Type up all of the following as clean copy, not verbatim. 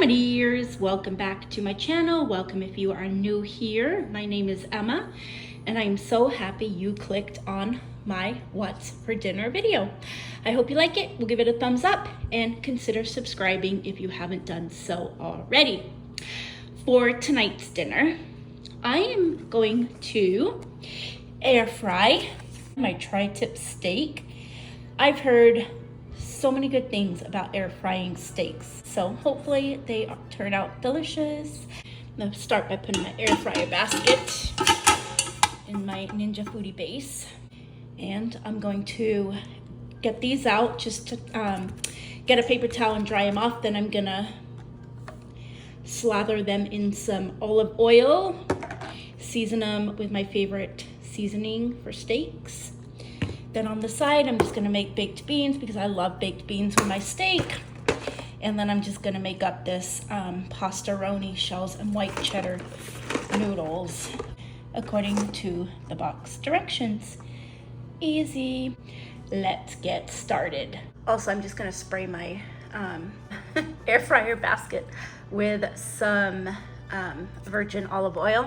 dears, welcome back to my channel. Welcome if you are new here. My name is Emma and I'm so happy you clicked on my what's for dinner video. I hope you like it. We'll give it a thumbs up and consider subscribing if you haven't done so already. For tonight's dinner, I am going to air fry my tri-tip steak. I've heard so many good things about air frying steaks, so hopefully they turn out delicious. I'm gonna start by putting my air fryer basket in my Ninja Foodie base, and I'm going to get these out just to get a paper towel and dry them off. Then I'm gonna slather them in some olive oil, season them with my favorite seasoning for steaks. Then on the side, I'm just gonna make baked beans because I love baked beans with my steak. And then I'm just gonna make up this pasta roni shells and white cheddar noodles according to the box directions. Easy. Let's get started. Also, I'm just gonna spray my air fryer basket with some virgin olive oil.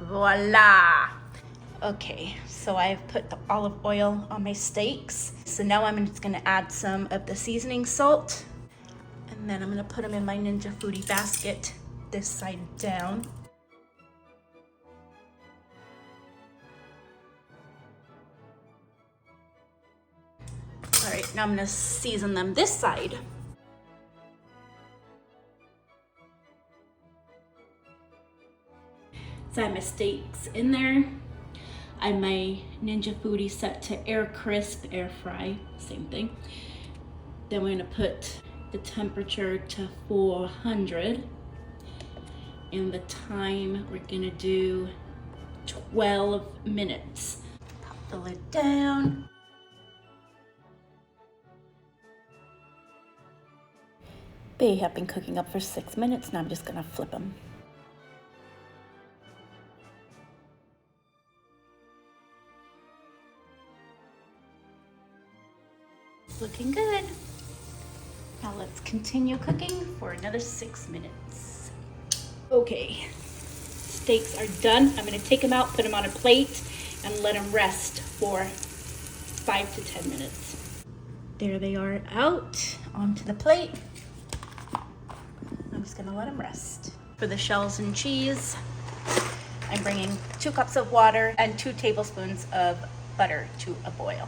Voila! Okay, so I've put the olive oil on my steaks. So now I'm just gonna add some of the seasoning salt, and then I'm gonna put them in my Ninja Foodie basket, this side down. All right, now I'm gonna season them this side. So I have my steaks in there. I have my Ninja Foodie set to air crisp, air fry, same thing. Then we're gonna put the temperature to 400. And the time we're gonna do 12 minutes. Pop the lid down. They have been cooking up for 6 minutes. Now I'm just gonna flip them. Looking good. Now let's continue cooking for another 6 minutes. Okay, steaks are done. I'm gonna take them out, put them on a plate, and let them rest for 5 to 10 minutes. There they are out onto the plate. I'm just gonna let them rest. For the shells and cheese, I'm bringing 2 cups of water and 2 tablespoons of butter to a boil.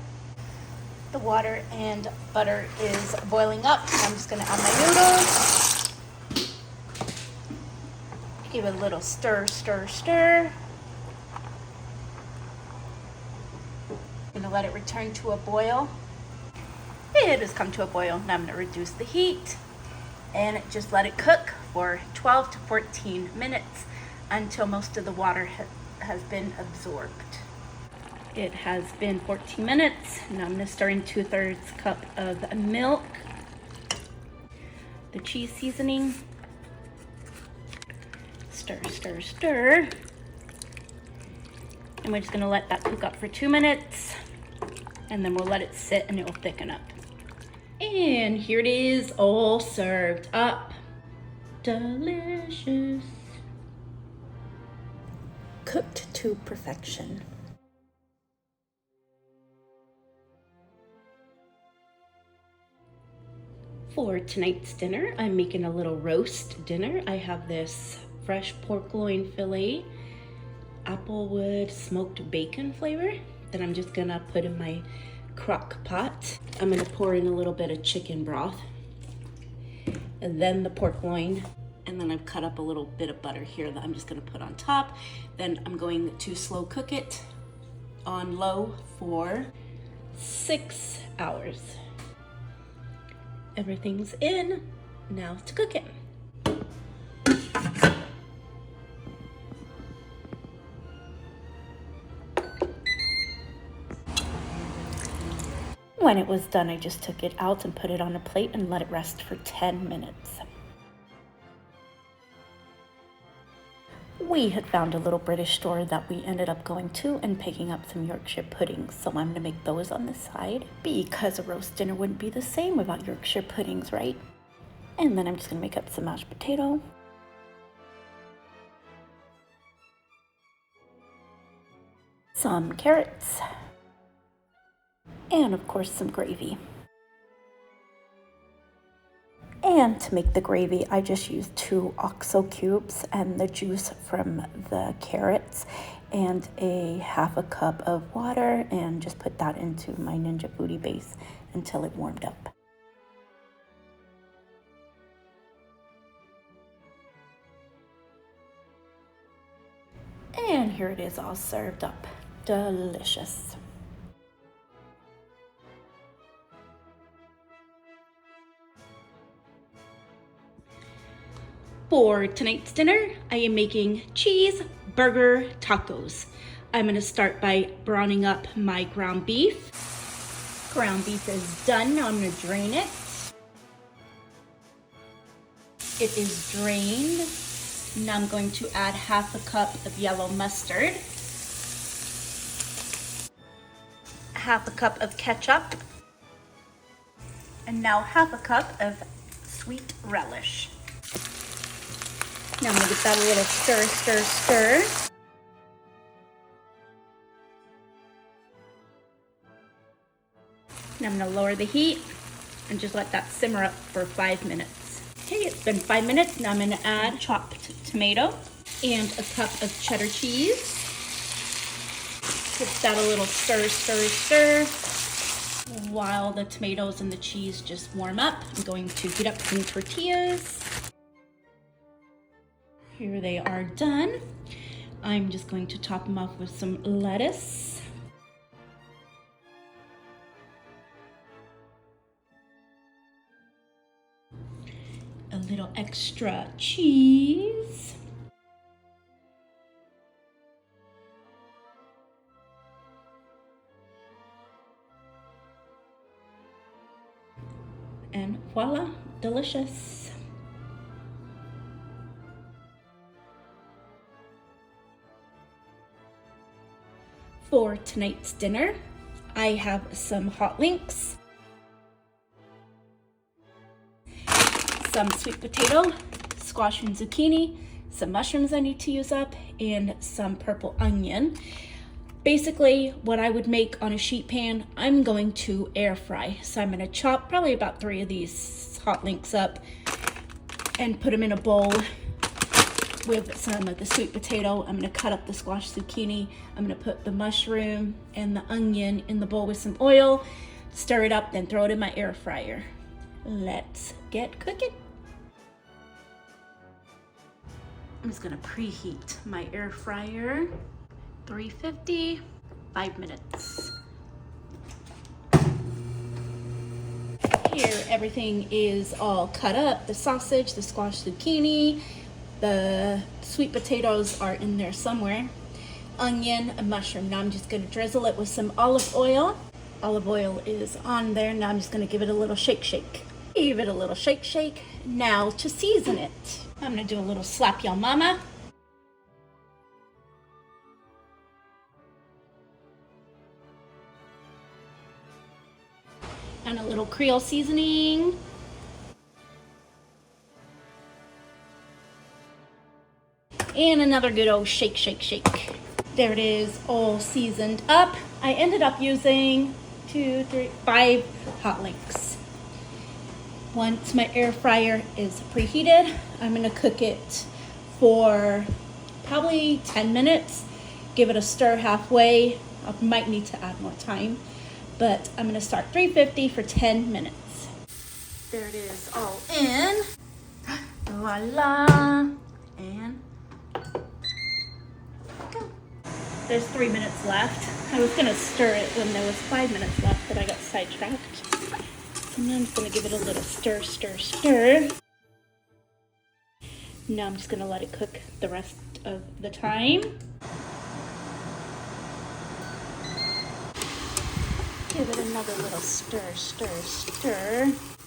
The water and butter is boiling up. I'm just gonna add my noodles. Give it a little stir, stir, stir. Gonna let it return to a boil. It has come to a boil. Now I'm gonna reduce the heat and just let it cook for 12 to 14 minutes until most of the water has been absorbed. It has been 14 minutes. Now I'm gonna stir in 2/3 cup of milk, the cheese seasoning, stir, stir, stir. And we're just gonna let that cook up for 2 minutes, and then we'll let it sit and it will thicken up. And here it is, all served up. Delicious. Cooked to perfection. For tonight's dinner, I'm making a little roast dinner. I have this fresh pork loin fillet, applewood smoked bacon flavor that I'm just gonna put in my crock pot. I'm gonna pour in a little bit of chicken broth, and then the pork loin, and then I've cut up a little bit of butter here that I'm just gonna put on top. Then I'm going to slow cook it on low for 6 hours. Everything's in, now to cook it. When it was done, I just took it out and put it on a plate and let it rest for 10 minutes. We had found a little British store that we ended up going to and picking up some Yorkshire puddings. So I'm gonna make those on the side because a roast dinner wouldn't be the same without Yorkshire puddings, right? And then I'm just gonna make up some mashed potato. Some carrots. And of course some gravy. And to make the gravy, I just used 2 OXO cubes and the juice from the carrots and a half a cup of water, and just put that into my Ninja Foodi base until it warmed up. And here it is all served up. Delicious. For tonight's dinner, I am making cheeseburger tacos. I'm gonna start by browning up my ground beef. Ground beef is done, now I'm gonna drain it. It is drained. Now I'm going to add half a cup of yellow mustard, half a cup of ketchup, and now half a cup of sweet relish. Now I'm gonna give that a little stir. Now I'm gonna lower the heat and just let that simmer up for 5 minutes. Okay, it's been 5 minutes. Now I'm gonna add chopped tomato and a cup of cheddar cheese. Give that a little stir. While the tomatoes and the cheese just warm up, I'm going to heat up some tortillas. Here they are done. I'm just going to top them off with some lettuce. A little extra cheese. And voila, delicious. For tonight's dinner, I have some hot links, some sweet potato, squash and zucchini, some mushrooms I need to use up, and some purple onion. Basically, what I would make on a sheet pan, I'm going to air fry. So I'm gonna chop probably about 3 of these hot links up and put them in a bowl with some of the sweet potato. I'm gonna cut up the squash zucchini. I'm gonna put the mushroom and the onion in the bowl with some oil, stir it up, then throw it in my air fryer. Let's get cooking. I'm just gonna preheat my air fryer. 350, 5 minutes. Here, everything is all cut up. The sausage, the squash zucchini, the sweet potatoes are in there somewhere. Onion, a mushroom. Now I'm just gonna drizzle it with some olive oil. Olive oil is on there. Now I'm just gonna give it a little shake. Give it a little shake. Now to season it, I'm gonna do a little slap y'all mama. And a little Creole seasoning. And another good old shake. There it is, all seasoned up. I ended up using 2, 3, 5 hot links. Once my air fryer is preheated, I'm gonna cook it for probably 10 minutes. Give it a stir halfway. I might need to add more time, but I'm gonna start 350 for 10 minutes. There it is, all in. Voila. And go. There's 3 minutes left. I was gonna stir it when there was 5 minutes left, but I got sidetracked. And then I'm just gonna give it a little stir. Now I'm just gonna let it cook the rest of the time. Give it another little stir.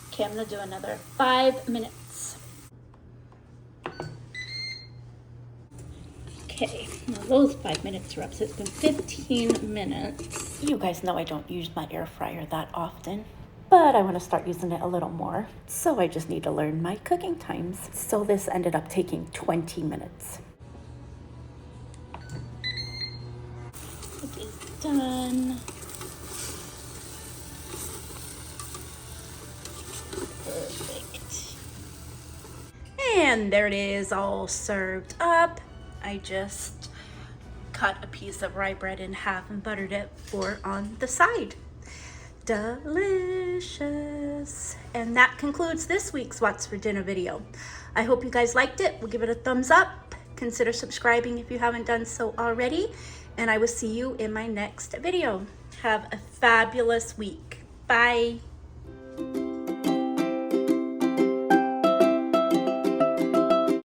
Okay, I'm gonna do another 5 minutes. Okay, now those 5 minutes are up, so it's been 15 minutes. You guys know I don't use my air fryer that often, but I want to start using it a little more. So I just need to learn my cooking times. So this ended up taking 20 minutes. It is done. Perfect. And there it is, all served up. I just cut a piece of rye bread in half and buttered it for on the side. Delicious. And that concludes this week's What's for Dinner video. I hope you guys liked it. We'll give it a thumbs up. Consider subscribing if you haven't done so already. And I will see you in my next video. Have a fabulous week. Bye.